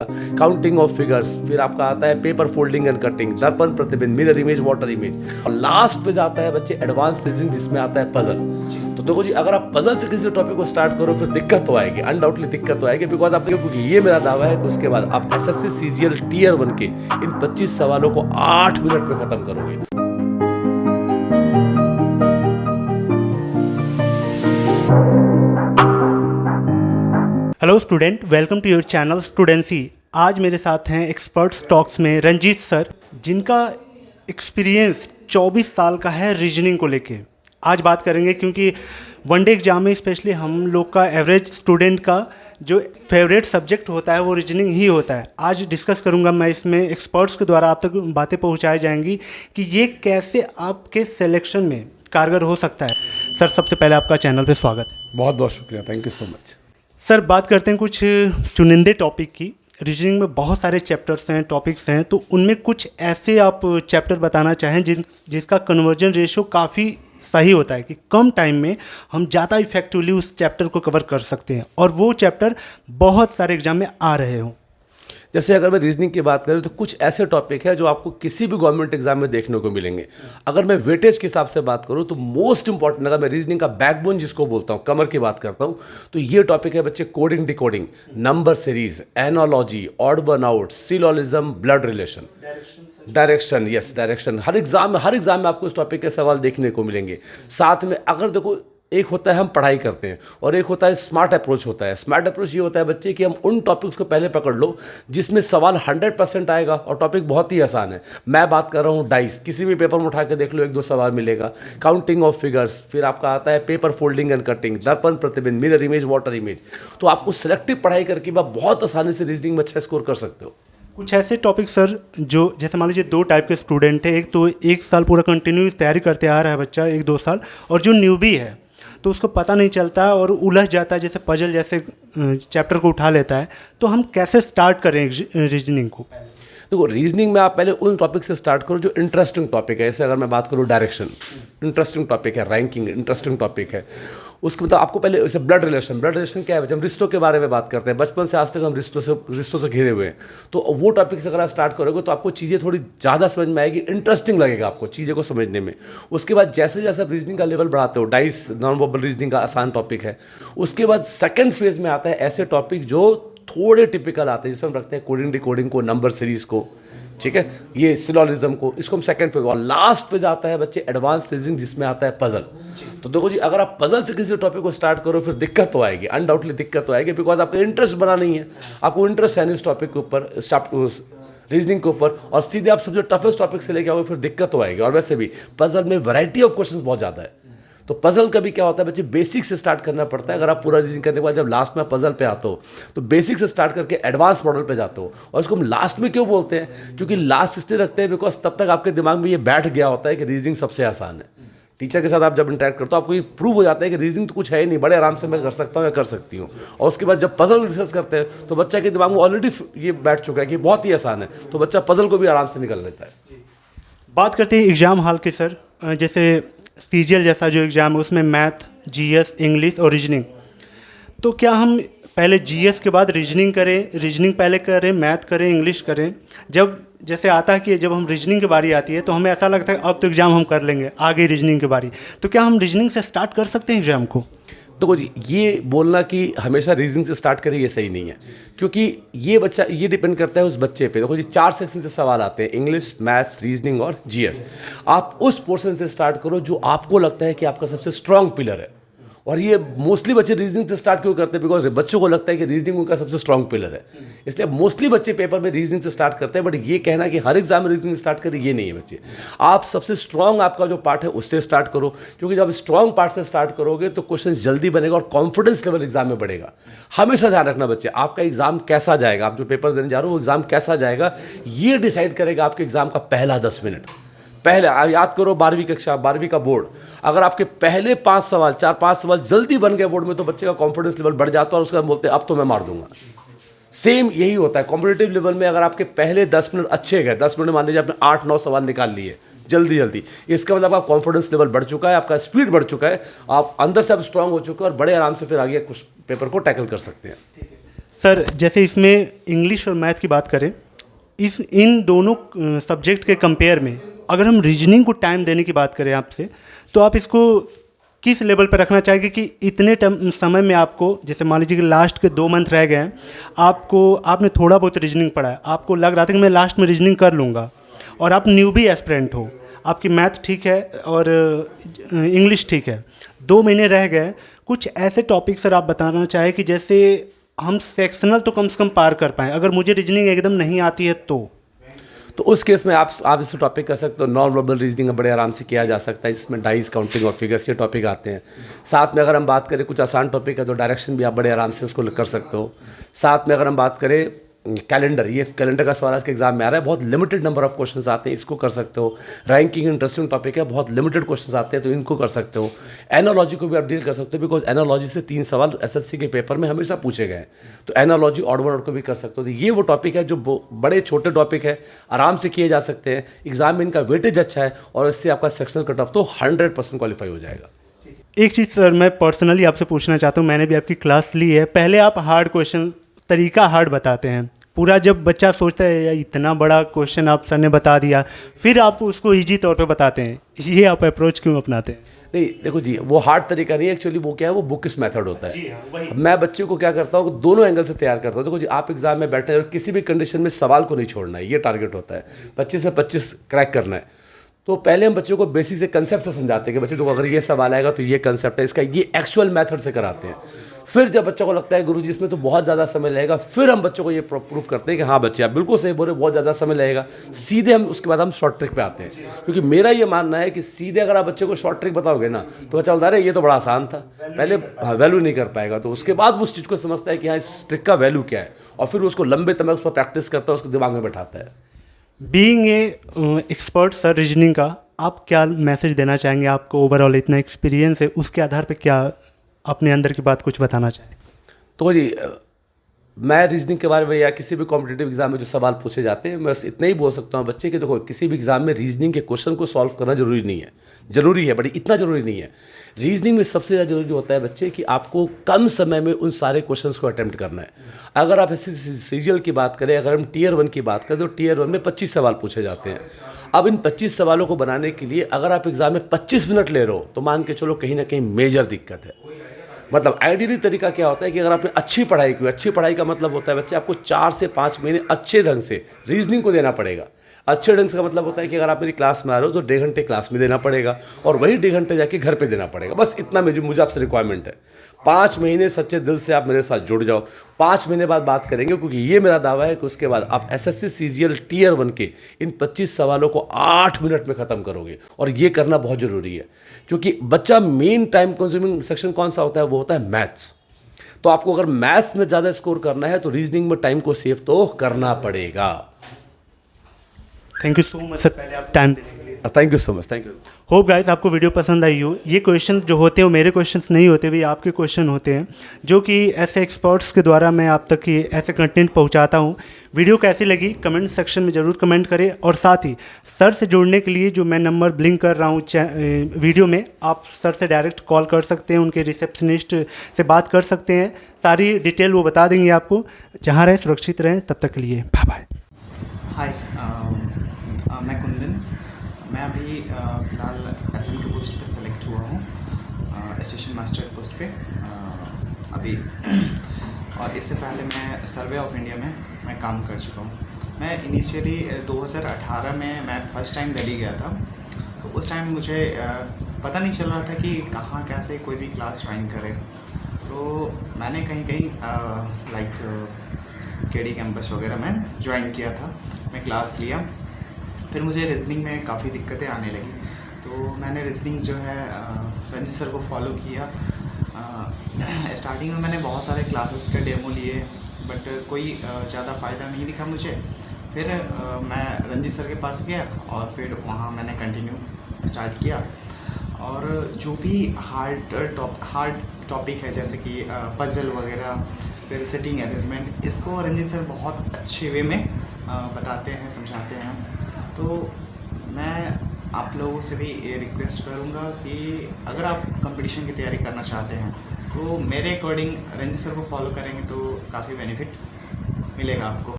Counting of figures, फिर आपका आता है पेपर फोल्डिंग एंड कटिंग, दर्पण प्रतिबिंब, मिरर इमेज, वाटर इमेज, और लास्ट पे जाता है बच्चे एडवांस रीजनिंग जिसमें आता है पजल। तो देखो जी, अगर आप पजल से किसी टॉपिक को स्टार्ट करो फिर दिक्कत तो आएगी, अनडाउटली दिक्कत तो आएगी, बिकॉज आप क्योंकि ये मेरा दावा है कि उसके बाद आप एसएससी सीजीएल टीयर 1 के इन 25 सवालों को 8 मिनट में खत्म करोगे। Hello student, welcome to your channel Studency. आज मेरे साथ हैं एक्सपर्ट्स टॉक्स में रंजीत सर, जिनका एक्सपीरियंस 24 साल का है रीजनिंग को लेके। आज बात करेंगे क्योंकि वनडे एग्जाम में स्पेशली हम लोग का एवरेज स्टूडेंट का जो फेवरेट सब्जेक्ट होता है वो रीजनिंग ही होता है। आज डिस्कस करूंगा मैं इसमें, एक्सपर्ट्स के द्वारा आप तक बातें पहुंचाई जाएंगी कि ये कैसे आपके सिलेक्शन में कारगर हो सकता है। सर, सबसे पहले आपका चैनल पे स्वागत है। बहुत बहुत शुक्रिया, thank you so much. Sir, बात करते हैं कुछ चुनिंदे टॉपिक की। रीजनिंग में बहुत सारे चैप्टर्स हैं, टॉपिक्स हैं, तो उनमें कुछ ऐसे आप चैप्टर बताना चाहें जिसका कन्वर्जन रेशियो काफ़ी सही होता है कि कम टाइम में हम ज़्यादा इफेक्टिवली उस चैप्टर को कवर कर सकते हैं और वो चैप्टर बहुत सारे एग्जाम में आ रहे हों। जैसे अगर मैं रीजनिंग की बात करूं तो कुछ ऐसे टॉपिक है जो आपको किसी भी गवर्नमेंट एग्जाम में देखने को मिलेंगे। अगर मैं वेटेज के हिसाब से बात करूं तो मोस्ट इंपॉर्टेंट, अगर मैं रीजनिंग का बैकबोन जिसको बोलता हूं, कमर की बात करता हूं, तो ये टॉपिक है बच्चे coding, decoding, number series, analogy, odd one out, syllogism, blood relation, direction. Yes, direction. हर एग्जाम में आपको इस टॉपिक के सवाल देखने को मिलेंगे। साथ में अगर देखो, एक होता है हम पढ़ाई करते हैं और एक होता है स्मार्ट अप्रोच होता है। स्मार्ट अप्रोच ये होता है बच्चे कि हम उन टॉपिक्स को पहले पकड़ लो जिसमें सवाल 100% आएगा और टॉपिक बहुत ही आसान है। मैं बात कर रहा हूँ डाइस, किसी भी पेपर में उठा के देख लो, 1-2 सवाल मिलेगा। काउंटिंग ऑफ फिगर्स, फिर आपका आता है पेपर फोल्डिंग एंड कटिंग, दर्पण प्रतिबिंब, मिरर इमेज, वाटर इमेज। तो आपको सिलेक्टिव पढ़ाई करके आप बहुत आसानी से रीजनिंग में अच्छा स्कोर कर सकते हो। कुछ ऐसे टॉपिक सर जो, जैसे मान लीजिए 2 टाइप के स्टूडेंट हैं, एक तो 1 साल पूरा कंटिन्यू तैयारी करते आ रहा है बच्चा, 1-2 साल, और जो न्यूबी है तो उसको पता नहीं चलता और उलझ जाता है, जैसे पजल जैसे चैप्टर को उठा लेता है। तो हम कैसे स्टार्ट करें रीजनिंग को? देखो, रीजनिंग में आप पहले उन टॉपिक से स्टार्ट करो जो इंटरेस्टिंग टॉपिक है। जैसे अगर मैं बात करूँ डायरेक्शन, इंटरेस्टिंग टॉपिक है। रैंकिंग इंटरेस्टिंग टॉपिक है। उसके मतलब आपको पहले जैसे ब्लड रिलेशन क्या है, जब हम रिश्तों के बारे में बात करते हैं, बचपन से आज तक हम रिश्तों से घिरे हुए हैं, तो वो टॉपिक से अगर आप स्टार्ट करोगे तो आपको चीज़ें थोड़ी ज़्यादा समझ में आएगी, इंटरेस्टिंग लगेगा आपको चीज़ें को समझने में। उसके बाद जैसे जैसे आप रीजनिंग का लेवल बढ़ाते हो, डाइस नॉन वर्बल रीजनिंग का आसान टॉपिक है। उसके बाद सेकेंड फेज में आता है ऐसे टॉपिक जो थोड़े टिपिकल आते हैं, जिसमें हम रखते हैं कोडिंग, डिकोडिंग को, नंबर सीरीज को, ठीक है, ये सिलोजिज्म को, इसको हम सेकंड पे, और लास्ट पे जाता है बच्चे एडवांस रीजनिंग जिसमें आता है पजल। तो देखो जी, अगर आप पजल से किसी टॉपिक को स्टार्ट करो फिर दिक्कत तो आएगी, अनडाउटली दिक्कत तो आएगी, बिकॉज आपको इंटरेस्ट बना नहीं है, आपको इंटरेस्ट है नहीं उस टॉपिक के ऊपर, रीजनिंग के ऊपर, और सीधे आप सबसे टफेस्ट टॉपिक से लेके आओगे फिर दिक्कत तो आएगी। और वैसे भी पजल में वैरायटी ऑफ क्वेश्चन बहुत ज़्यादा है। तो पजल का भी क्या होता है बच्चे, बेसिक से स्टार्ट करना पड़ता है। अगर आप पूरा रीजनिंग करने के बाद जब लास्ट में पजल पे आते हो तो बेसिक से स्टार्ट करके एडवांस मॉडल पे जाते हो। और इसको हम लास्ट में क्यों बोलते हैं, क्योंकि लास्ट इसलिए रखते हैं बिकॉज तब तक आपके दिमाग में ये बैठ गया होता है कि रीजनिंग सबसे आसान है। टीचर के साथ आप जब इंटरेक्ट करते हो आपको ये प्रूव हो जाता है कि रीजनिंग तो कुछ है ही नहीं, बड़े आराम से मैं कर सकता हूँ या कर सकती हूँ। और उसके बाद जब पजल डिस्कस करते हैं तो बच्चा के दिमाग में ऑलरेडी ये बैठ चुका है कि बहुत ही आसान है, तो बच्चा पजल को भी आराम से निकल लेता है। बात करते हैं एग्ज़ाम हॉल की सर। जैसे सीजीएल जैसा जो एग्ज़ाम है उसमें मैथ, जीएस, इंग्लिश और रीजनिंग, तो क्या हम पहले जीएस के बाद रीजनिंग करें, रीजनिंग पहले करें, मैथ करें, इंग्लिश करें? जब जैसे आता है कि जब हम रीजनिंग की बारी आती है तो हमें ऐसा लगता है अब तो एग्ज़ाम हम कर लेंगे, आगे रीजनिंग की बारी, तो क्या हम रीजनिंग से स्टार्ट कर सकते हैं एग्ज़ाम को? देखो जी, ये बोलना कि हमेशा रीजनिंग से स्टार्ट करें ये सही नहीं है, क्योंकि ये डिपेंड करता है उस बच्चे पे। देखो जी, 4 सेक्शन से सवाल आते हैं, इंग्लिश, मैथ्स, रीजनिंग और जीएस। आप उस पोर्शन से स्टार्ट करो जो आपको लगता है कि आपका सबसे स्ट्रांग पिलर है। और ये मोस्टली बच्चे रीजनिंग से स्टार्ट क्यों करते हैं, बिकॉज बच्चों को लगता है कि रीजनिंग उनका सबसे स्ट्रांग पिलर है, इसलिए मोस्टली बच्चे पेपर में रीजनिंग से स्टार्ट करते हैं। बट ये कहना कि हर एग्जाम में रीजनिंग स्टार्ट करें, ये नहीं है बच्चे। आप सबसे स्ट्रांग आपका जो पार्ट है उससे स्टार्ट करो, क्योंकि जब स्ट्रांग पार्ट से स्टार्ट करोगे तो क्वेश्चन जल्दी बनेगा और कॉन्फिडेंस लेवल एग्जाम में बढ़ेगा। हमेशा ध्यान रखना बच्चे, आपका एग्जाम कैसा जाएगा, आप जो पेपर देने जा रहे हो वो एग्जाम कैसा जाएगा, ये डिसाइड करेगा आपके एग्जाम का पहला 10 मिनट। पहले याद करो 12वीं कक्षा, 12वीं का बोर्ड, अगर आपके पहले 5 सवाल 4-5 सवाल जल्दी बन गए बोर्ड में तो बच्चे का कॉन्फिडेंस लेवल बढ़ जाता है और उसके बाद बोलते हैं अब तो मैं मार दूंगा। सेम यही होता है कॉम्पिटिटिव लेवल में। अगर आपके पहले 10 मिनट अच्छे गए, 10 मिनट मान लीजिए आपने 8-9 सवाल निकाल लिए जल्दी, इसका मतलब आपका कॉन्फिडेंस लेवल बढ़ चुका है, आपका स्पीड बढ़ चुका है, आप अंदर से अब स्ट्रांग हो चुके हैं और बड़े आराम से फिर आगे कुछ पेपर को टैकल कर सकते हैं। सर जैसे इसमें इंग्लिश और मैथ की बात करें, इन दोनों सब्जेक्ट के कंपेयर में अगर हम रीजनिंग को टाइम देने की बात करें आपसे, तो आप इसको किस लेवल पर रखना चाहेंगे कि इतने समय में आपको, जैसे मान लीजिए कि लास्ट के 2 मंथ रह गए हैं, आपने थोड़ा बहुत रीजनिंग पढ़ा है, आपको लग रहा था कि मैं लास्ट में रीजनिंग कर लूँगा, और आप न्यूबी एस्पिरेंट हो, आपकी मैथ ठीक है और इंग्लिश ठीक है, 2 महीने रह गए, कुछ ऐसे टॉपिक सर आप बताना चाहें कि जैसे हम सेक्शनल तो कम से कम पार कर पाएँ, अगर मुझे रीजनिंग एकदम नहीं आती है तो उस केस में आप इस टॉपिक कर सकते हो। नॉन वर्बल रीजनिंग बड़े आराम से किया जा सकता है, जिसमें डाइस, काउंटिंग और फिगर्स ये टॉपिक आते हैं। साथ में अगर हम बात करें कुछ आसान टॉपिक है तो डायरेक्शन भी आप बड़े आराम से उसको कर सकते हो। साथ में अगर हम बात करें कैलेंडर, ये कैलेंडर का सवाल आज के एग्जाम में आ रहा है, बहुत लिमिटेड नंबर ऑफ क्वेश्चंस आते हैं, इसको कर सकते हो। रैंकिंग इंटरेस्टिंग टॉपिक है, बहुत लिमिटेड क्वेश्चंस आते हैं तो इनको कर सकते हो। एनालॉजी को भी आप डील कर सकते हो, बिकॉज एनालॉजी से 3 सवाल एसएससी के पेपर में हमेशा पूछे गए हैं, तो एनालॉजी ऑड वन आउट को भी कर सकते हो। तो ये वो टॉपिक है जो बड़े छोटे टॉपिक है, आराम से किए जा सकते हैं, एग्जाम में इनका वेटेज अच्छा है और इससे आपका सेक्शनल कट ऑफ तो 100% क्वालिफाई हो जाएगा। एक चीज़ सर मैं पर्सनली आपसे पूछना चाहता हूँ, मैंने भी आपकी क्लास ली है, पहले आप हार्ड क्वेश्चन तरीका हार्ड बताते हैं, पूरा जब बच्चा सोचता है यार इतना बड़ा क्वेश्चन आप सर ने बता दिया, फिर आप उसको ईजी तौर पे बताते हैं, ये आप अप्रोच क्यों अपनाते हैं? नहीं देखो जी, वो हार्ड तरीका नहीं है एक्चुअली, वो क्या है, वो बुकिश मेथड होता है। मैं बच्चे को क्या करता हूँ, दोनों एंगल से तैयार करता हूँ। देखो जी, आप एग्जाम में बैठे हैं और किसी भी कंडीशन में सवाल को नहीं छोड़ना है, ये टारगेट होता है, 25 से 25 क्रैक करना है। तो पहले हम बच्चों को बेसिक से कंसेप्ट से समझाते हैं कि बच्चे देखो अगर ये सवाल आएगा तो ये कंसेप्ट है इसका, ये एक्चुअल मेथड से कराते हैं। फिर जब बच्चों को लगता है गुरुजी इसमें तो बहुत ज़्यादा समय लगेगा, फिर हम बच्चों को ये प्रूफ करते हैं कि हाँ बच्चे आप बिल्कुल सही बोल रहे, बहुत ज़्यादा समय लगेगा। सीधे हम उसके बाद हम शॉर्ट ट्रिक पे आते हैं, क्योंकि मेरा ये मानना है कि सीधे अगर आप बच्चे को शॉर्ट ट्रिक बताओगे ना तो बच्चा बोलता है ये तो बड़ा आसान था, पहले वैल्यू नहीं कर पाएगा। तो उसके बाद वो उस चीज़ को समझता है कि हाँ इस ट्रिक का वैल्यू क्या है, और फिर उसको लंबे समय उस पर प्रैक्टिस करता है, उसको दिमाग में बैठाता है। Being a expert sir reasoning का, आप क्या मैसेज देना चाहेंगे? आपको ओवरऑल इतना एक्सपीरियंस है, उसके आधार पे क्या अपने अंदर की बात कुछ बताना चाहें? तो जी मैं रीजनिंग के बारे में या किसी भी कॉम्पिटिटिव एग्जाम में जो सवाल पूछे जाते हैं, मैं बस इतना ही बोल सकता हूँ बच्चे कि देखो किसी भी एग्जाम में रीजनिंग के क्वेश्चन को सॉल्व करना जरूरी नहीं है, जरूरी है बट इतना जरूरी नहीं है। रीजनिंग में सबसे ज़्यादा जरूरी होता है बच्चे कि आपको कम समय में उन सारे क्वेश्चंस को अटेम्प्ट करना है। अगर आप ऐसे सीरियल की बात करें, अगर हम टियर 1 की बात करें तो टियर 1 में 25 सवाल पूछे जाते हैं। अब इन 25 सवालों को बनाने के लिए अगर आप एग्जाम में 25 मिनट ले रहे हो तो मान के चलो कहीं ना कहीं मेजर दिक्कत है। मतलब आइडियली तरीका क्या होता है कि अगर आपने अच्छी पढ़ाई की, अच्छी पढ़ाई का मतलब होता है बच्चे आपको 4 से 5 महीने अच्छे ढंग से रीजनिंग को देना पड़ेगा। अच्छे ढंग से का मतलब होता है कि अगर आप मेरी क्लास में आ रहे हो तो 1.5 घंटे क्लास में देना पड़ेगा और वही 1.5 घंटे जाके घर पे देना पड़ेगा। बस इतना मुझे आपसे रिक्वायरमेंट है। 5 महीने सच्चे दिल से आप मेरे साथ जुड़ जाओ, 5 महीने बाद बात करेंगे, क्योंकि ये मेरा दावा है कि उसके बाद आप एसएससी सीजीएल टियर 1 के इन 25 सवालों को 8 मिनट में ख़त्म करोगे। और ये करना बहुत ज़रूरी है, क्योंकि बच्चा मेन टाइम कंज्यूमिंग सेक्शन कौन सा होता है, वो होता है मैथ्स। तो आपको अगर मैथ्स में ज़्यादा स्कोर करना है तो रीजनिंग में टाइम को सेव तो करना पड़ेगा। Thank you so much sir, पहले आप टाइम देने के लिए। Thank you so much, thank you. Hope guys आपको वीडियो पसंद आई हो। ये क्वेश्चन जो होते हैं वो मेरे क्वेश्चंस नहीं होते, भी आपके क्वेश्चन होते हैं, जो कि ऐसे एक्सपर्ट्स के द्वारा मैं आप तक ये ऐसे कंटेंट पहुंचाता हूं। वीडियो कैसी लगी कमेंट सेक्शन में ज़रूर कमेंट करें, और साथ ही सर से जुड़ने के लिए जो मैं नंबर ब्लिंक कर रहा हूँ वीडियो में, आप सर से डायरेक्ट कॉल कर सकते हैं, उनके रिसेप्शनिस्ट से बात कर सकते हैं, सारी डिटेल वो बता देंगे आपको। जहाँ रहें सुरक्षित रहें, तब तक के लिए बाय बाय। हाय, मैं कुंदन। मैं अभी फ़िलहाल एसएम के पोस्ट पे सेलेक्ट हुआ हूँ, स्टेशन मास्टर पोस्ट पे अभी। और इससे पहले मैं सर्वे ऑफ इंडिया में मैं काम कर चुका हूँ। मैं इनिशियली 2018 में मैं फर्स्ट टाइम दिल्ली गया था, तो उस टाइम मुझे पता नहीं चल रहा था कि कहाँ कैसे कोई भी क्लास ज्वाइन करें। तो मैंने कहीं लाइक केडी कैंपस वगैरह में ज्वाइन किया था, मैं क्लास लिया। फिर मुझे रीजनिंग में काफ़ी दिक्कतें आने लगी, तो मैंने रीजनिंग जो है रंजित सर को फॉलो किया। स्टार्टिंग में मैंने बहुत सारे क्लासेस के डेमो लिए, बट कोई ज़्यादा फ़ायदा नहीं दिखा मुझे। फिर मैं रंजित सर के पास गया और फिर वहाँ मैंने कंटिन्यू स्टार्ट किया। और जो भी हार्ड टॉपिक है, जैसे कि पजल वगैरह, फिर सेटिंग अरेंजमेंट, इसको रंजित सर बहुत अच्छे वे में बताते हैं, समझाते हैं। तो मैं आप लोगों से भी ये रिक्वेस्ट करूँगा कि अगर आप कंपटीशन की तैयारी करना चाहते हैं तो मेरे अकॉर्डिंग रंजित सर को फॉलो करेंगे तो काफ़ी बेनिफिट मिलेगा आपको।